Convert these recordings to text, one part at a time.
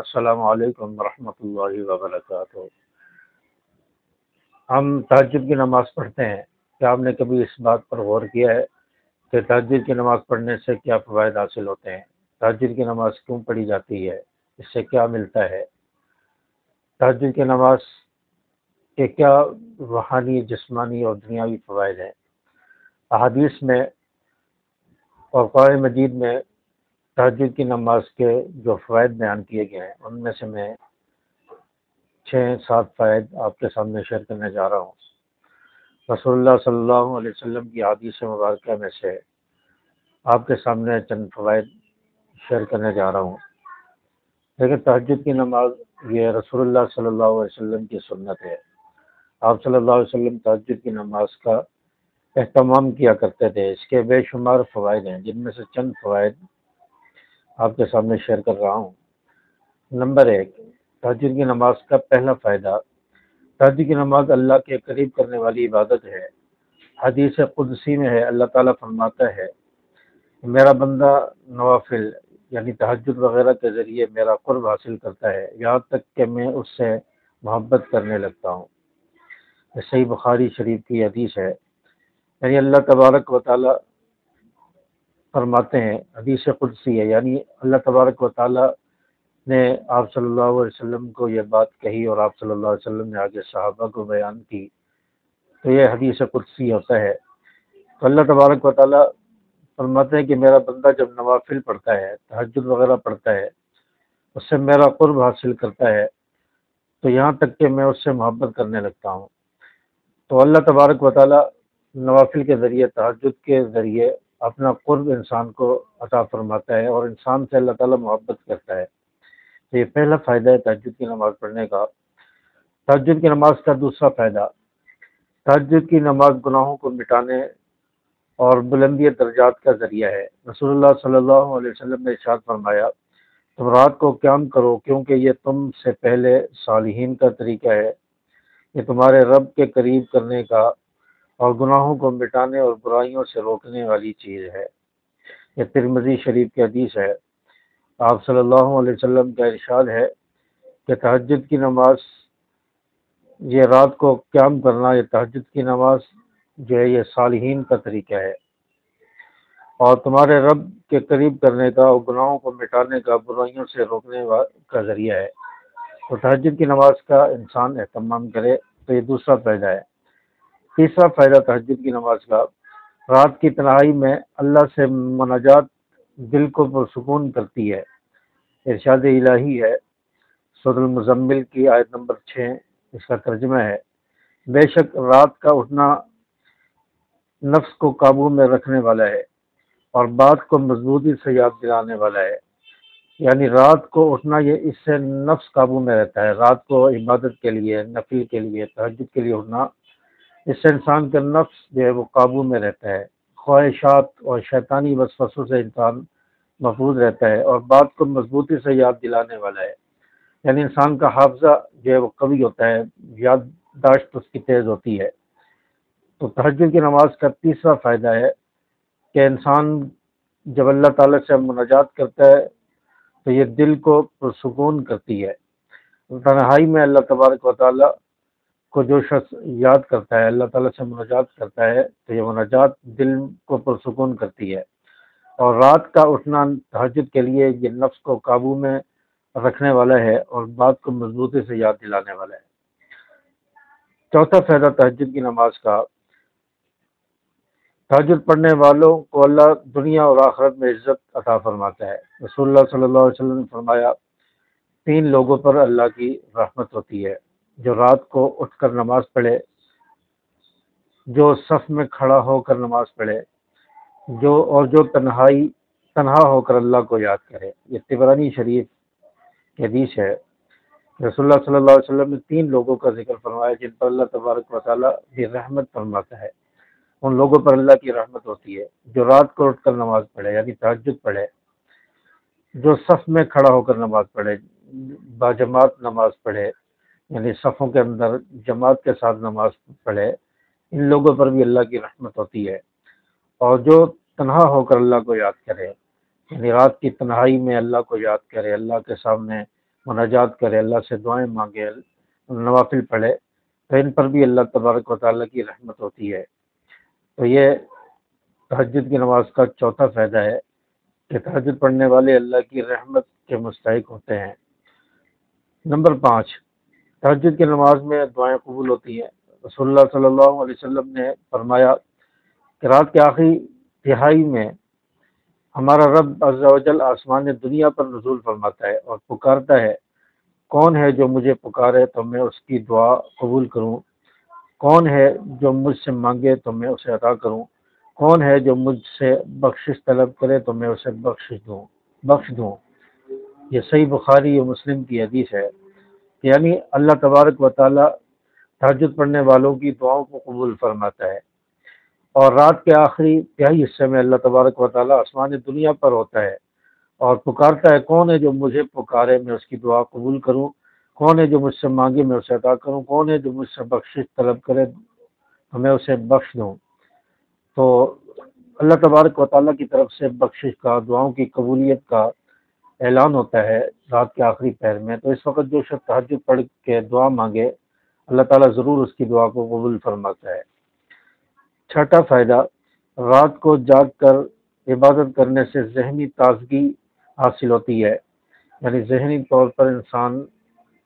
السلام علیکم ورحمۃ اللہ وبرکاتہ۔ ہم تہجد کی نماز پڑھتے ہیں۔ کیا آپ نے کبھی اس بات پر غور کیا ہے کہ تہجد کی نماز پڑھنے سے کیا فوائد حاصل ہوتے ہیں؟ تہجد کی نماز کیوں پڑھی جاتی ہے؟ اس سے کیا ملتا ہے؟ تہجد کی نماز کے کیا روحانی، جسمانی اور دنیاوی فوائد ہیں؟ احادیث میں اور قرآن مجید میں تہجد کی نماز کے جو فوائد بیان کیے گئے ہیں ان میں سے میں 6-7 فوائد آپ کے سامنے شیئر کرنے جا رہا ہوں۔ رسول اللہ صلی اللہ علیہ وسلم کی حدیث مبارکہ میں سے آپ کے سامنے چند فوائد شیئر کرنے جا رہا ہوں۔ لیکن تہجد کی نماز یہ رسول اللہ صلی اللہ علیہ وسلم کی سنت ہے۔ آپ صلی اللہ علیہ وسلم تہجد کی نماز کا اہتمام کیا کرتے تھے۔ اس کے بے شمار فوائد ہیں، جن میں سے چند فوائد آپ کے سامنے شیئر کر رہا ہوں۔ نمبر 1، تہجد کی نماز کا پہلا فائدہ، تہجد کی نماز اللہ کے قریب کرنے والی عبادت ہے۔ حدیث قدسی میں ہے، اللہ تعالیٰ فرماتا ہے میرا بندہ نوافل یعنی تہجد وغیرہ کے ذریعے میرا قرب حاصل کرتا ہے، یہاں تک کہ میں اس سے محبت کرنے لگتا ہوں۔ یہ صحیح بخاری شریف کی حدیث ہے۔ یعنی اللہ تبارک و تعالیٰ فرماتے ہیں، حدیث قدسی ہے، یعنی اللہ تبارک و تعالیٰ نے آپ صلی اللہ علیہ وسلم کو یہ بات کہی اور آپ صلی اللہ علیہ وسلم نے آگے صحابہ کو بیان کی، تو یہ حدیث قدسی ہوتا ہے۔ تو اللہ تبارک و تعالیٰ فرماتے ہیں کہ میرا بندہ جب نوافل پڑھتا ہے، تہجد وغیرہ پڑھتا ہے، اس سے میرا قرب حاصل کرتا ہے، تو یہاں تک کہ میں اس سے محبت کرنے لگتا ہوں۔ تو اللہ تبارک و تعالیٰ نوافل کے ذریعے، تہجد کے ذریعے اپنا قرب انسان کو عطا فرماتا ہے اور انسان سے اللہ تعالیٰ محبت کرتا ہے۔ تو یہ پہلا فائدہ ہے تہجد کی نماز پڑھنے کا۔ تہجد کی نماز کا دوسرا فائدہ، تہجد کی نماز گناہوں کو مٹانے اور بلندی درجات کا ذریعہ ہے۔ رسول اللہ صلی اللہ علیہ وسلم نے ارشاد فرمایا تم رات کو قیام کرو، کیونکہ یہ تم سے پہلے صالحین کا طریقہ ہے، یہ تمہارے رب کے قریب کرنے کا اور گناہوں کو مٹانے اور برائیوں سے روکنے والی چیز ہے۔ یہ ترمذی شریف کی حدیث ہے۔ آپ صلی اللہ علیہ وسلم کا ارشاد ہے کہ تہجد کی نماز، یہ رات کو قیام کرنا، یہ تہجد کی نماز جو ہے یہ صالحین کا طریقہ ہے اور تمہارے رب کے قریب کرنے کا اور گناہوں کو مٹانے کا، برائیوں سے روکنے کا ذریعہ ہے۔ تو تہجد کی نماز کا انسان اہتمام کرے تو یہ دوسرا فائدہ ہے۔ تیسرا فائدہ تہجد کی نماز کا، رات کی تنہائی میں اللہ سے مناجات دل کو پرسکون کرتی ہے۔ ارشاد الہی ہے، سورۃ المزمل کی آیت نمبر 6، اس کا ترجمہ ہے، بے شک رات کا اٹھنا نفس کو قابو میں رکھنے والا ہے اور بات کو مضبوطی سے یاد دلانے والا ہے۔ یعنی رات کو اٹھنا، یہ اس سے نفس قابو میں رہتا ہے۔ رات کو عبادت کے لیے، نفل کے لیے، تہجد کے لیے اٹھنا، اس سے انسان کا نفس جو ہے وہ قابو میں رہتا ہے، خواہشات اور شیطانی وسوسوں سے انسان محفوظ رہتا ہے اور بات کو مضبوطی سے یاد دلانے والا ہے۔ یعنی انسان کا حافظہ جو ہے وہ قوی ہوتا ہے، یادداشت اس کی تیز ہوتی ہے۔ تو تہجد کی نماز کا تیسرا فائدہ ہے کہ انسان جب اللہ تعالیٰ سے مناجات کرتا ہے تو یہ دل کو پرسکون کرتی ہے۔ تنہائی میں اللہ تبارک و تعالیٰ کو جو شخص یاد کرتا ہے، اللہ تعالیٰ سے مناجات کرتا ہے، تو یہ مناجات دل کو پرسکون کرتی ہے۔ اور رات کا اٹھنا تہجد کے لیے یہ نفس کو قابو میں رکھنے والا ہے اور بات کو مضبوطی سے یاد دلانے والا ہے۔ چوتھا فائدہ تہجد کی نماز کا، تہجد پڑھنے والوں کو اللہ دنیا اور آخرت میں عزت عطا فرماتا ہے۔ رسول اللہ صلی اللہ علیہ وسلم نے فرمایا 3 لوگوں پر اللہ کی رحمت ہوتی ہے، جو رات کو اٹھ کر نماز پڑھے، جو صف میں کھڑا ہو کر نماز پڑھے، جو تنہا ہو کر اللہ کو یاد کرے۔ یہ طبرانی شریف کی حدیث ہے۔ رسول اللہ صلی اللہ علیہ وسلم نے 3 لوگوں کا ذکر فرمایا جن پر اللہ تبارک و تعالیٰ بھی رحمت فرماتا ہے۔ ان لوگوں پر اللہ کی رحمت ہوتی ہے جو رات کو اٹھ کر نماز پڑھے یعنی تہجد پڑھے، جو صف میں کھڑا ہو کر نماز پڑھے، باجماعت نماز پڑھے، یعنی صفوں کے اندر جماعت کے ساتھ نماز پڑھے، ان لوگوں پر بھی اللہ کی رحمت ہوتی ہے۔ اور جو تنہا ہو کر اللہ کو یاد کرے، یعنی رات کی تنہائی میں اللہ کو یاد کرے، اللہ کے سامنے مناجات کرے، اللہ سے دعائیں مانگے، نوافل پڑھے، تو ان پر بھی اللہ تبارک و تعالیٰ کی رحمت ہوتی ہے۔ تو یہ تہجد کی نماز کا چوتھا فائدہ ہے کہ تہجد پڑھنے والے اللہ کی رحمت کے مستحق ہوتے ہیں۔ نمبر 5، تہجد کی نماز میں دعائیں قبول ہوتی ہیں۔ رسول اللہ صلی اللہ علیہ وسلم نے فرمایا کہ رات کے آخری تہائی میں ہمارا رب عز و جل آسمان دنیا پر نزول فرماتا ہے اور پکارتا ہے، کون ہے جو مجھے پکارے تو میں اس کی دعا قبول کروں، کون ہے جو مجھ سے مانگے تو میں اسے عطا کروں، کون ہے جو مجھ سے بخشش طلب کرے تو میں اسے بخش دوں۔ یہ صحیح بخاری و مسلم کی حدیث ہے۔ یعنی اللہ تبارک و تعالی تہجد پڑھنے والوں کی دعاؤں کو قبول فرماتا ہے، اور رات کے آخری تہائی حصے میں اللہ تبارک و تعالی آسمان دنیا پر ہوتا ہے اور پکارتا ہے، کون ہے جو مجھے پکارے میں اس کی دعا قبول کروں، کون ہے جو مجھ سے مانگے میں اسے عطا کروں، کون ہے جو مجھ سے بخشش طلب کرے تو میں اسے بخش دوں۔ تو اللہ تبارک و تعالیٰ کی طرف سے بخشش کا، دعاؤں کی قبولیت کا اعلان ہوتا ہے رات کے آخری پہر میں۔ تو اس وقت جو شخص تہجد پڑھ کے دعا مانگے، اللہ تعالیٰ ضرور اس کی دعا کو قبول فرماتا ہے۔ چھٹا فائدہ، رات کو جاگ کر عبادت کرنے سے ذہنی تازگی حاصل ہوتی ہے۔ یعنی ذہنی طور پر انسان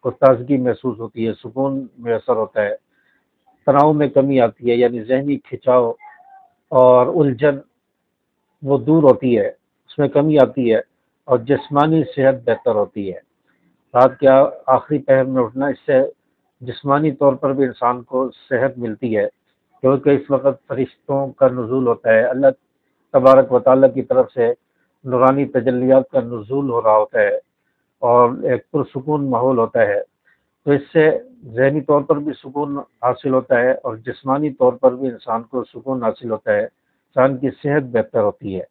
کو تازگی محسوس ہوتی ہے، سکون میسر ہوتا ہے، تناؤ میں کمی آتی ہے، یعنی ذہنی کھنچاؤ اور الجھن وہ دور ہوتی ہے، اس میں کمی آتی ہے، اور جسمانی صحت بہتر ہوتی ہے۔ رات کے آخری پہر میں اٹھنا، اس سے جسمانی طور پر بھی انسان کو صحت ملتی ہے، کیونکہ اس وقت فرشتوں کا نزول ہوتا ہے، اللہ تبارک و تعالیٰ کی طرف سے نورانی تجلیات کا نزول ہو رہا ہوتا ہے اور ایک پرسکون ماحول ہوتا ہے۔ تو اس سے ذہنی طور پر بھی سکون حاصل ہوتا ہے اور جسمانی طور پر بھی انسان کو سکون حاصل ہوتا ہے، انسان کی صحت بہتر ہوتی ہے۔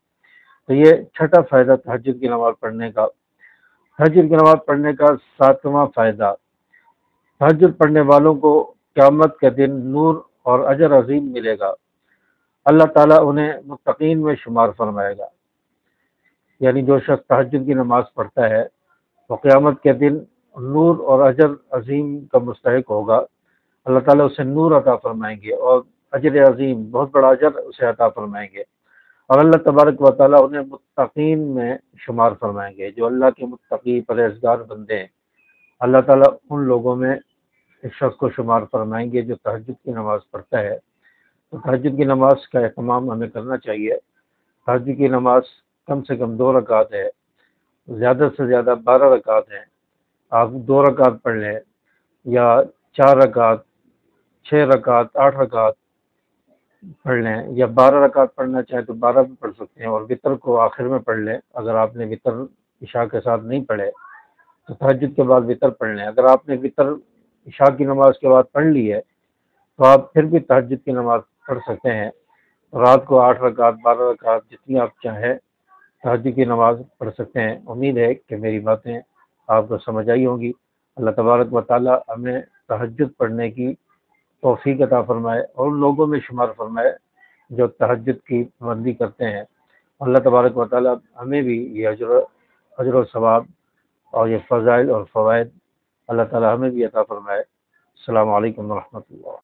تو یہ چھٹا فائدہ تہجد کی نماز پڑھنے کا۔ تہجد کی نماز پڑھنے کا ساتواں فائدہ، تہجد پڑھنے والوں کو قیامت کے دن نور اور اجر عظیم ملے گا، اللہ تعالیٰ انہیں متقین میں شمار فرمائے گا۔ یعنی جو شخص تہجد کی نماز پڑھتا ہے وہ قیامت کے دن نور اور اجر عظیم کا مستحق ہوگا، اللہ تعالیٰ اسے نور عطا فرمائیں گے اور اجر عظیم، بہت بڑا اجر اسے عطا فرمائیں گے، اور اللہ تبارک و تعالیٰ انہیں متقین میں شمار فرمائیں گے۔ جو اللہ کے متقی پرہیزگار بندے ہیں، اللہ تعالیٰ ان لوگوں میں ایک شخص کو شمار فرمائیں گے جو تہجد کی نماز پڑھتا ہے۔ تو تہجد کی نماز کا اہتمام ہمیں کرنا چاہیے۔ تہجد کی نماز کم سے کم 2 رکعت ہے، زیادہ سے زیادہ 12 رکعت ہیں۔ آپ 2 رکعت پڑھ لیں یا 4 رکعت، 6 رکعت، 8 رکعت پڑھ لیں، یا 12 رکعت پڑھنا چاہیں تو 12 بھی پڑھ سکتے ہیں، اور وطر کو آخر میں پڑھ لیں۔ اگر آپ نے وطر عشاء کے ساتھ نہیں پڑھے تو تہجد کے بعد وطر پڑھ لیں۔ اگر آپ نے وطر عشاء کی نماز کے بعد پڑھ لی ہے تو آپ پھر بھی تہجد کی نماز پڑھ سکتے ہیں۔ رات کو 8 رکعت، 12 رکعت، جتنی آپ چاہیں تہجد کی نماز پڑھ سکتے ہیں۔ امید ہے کہ میری باتیں آپ کو سمجھ آئی ہوں گی۔ اللہ تبارک و تعالیٰ ہمیں تہجد پڑھنے کی توفیق عطا فرمائے اور ان لوگوں میں شمار فرمائے جو تہجد کی پابندی کرتے ہیں۔ اللہ تبارک و تعالیٰ ہمیں بھی یہ اجر و ثواب اور یہ فضائل اور فوائد اللہ تعالیٰ ہمیں بھی عطا فرمائے۔ السلام علیکم ورحمۃ اللہ۔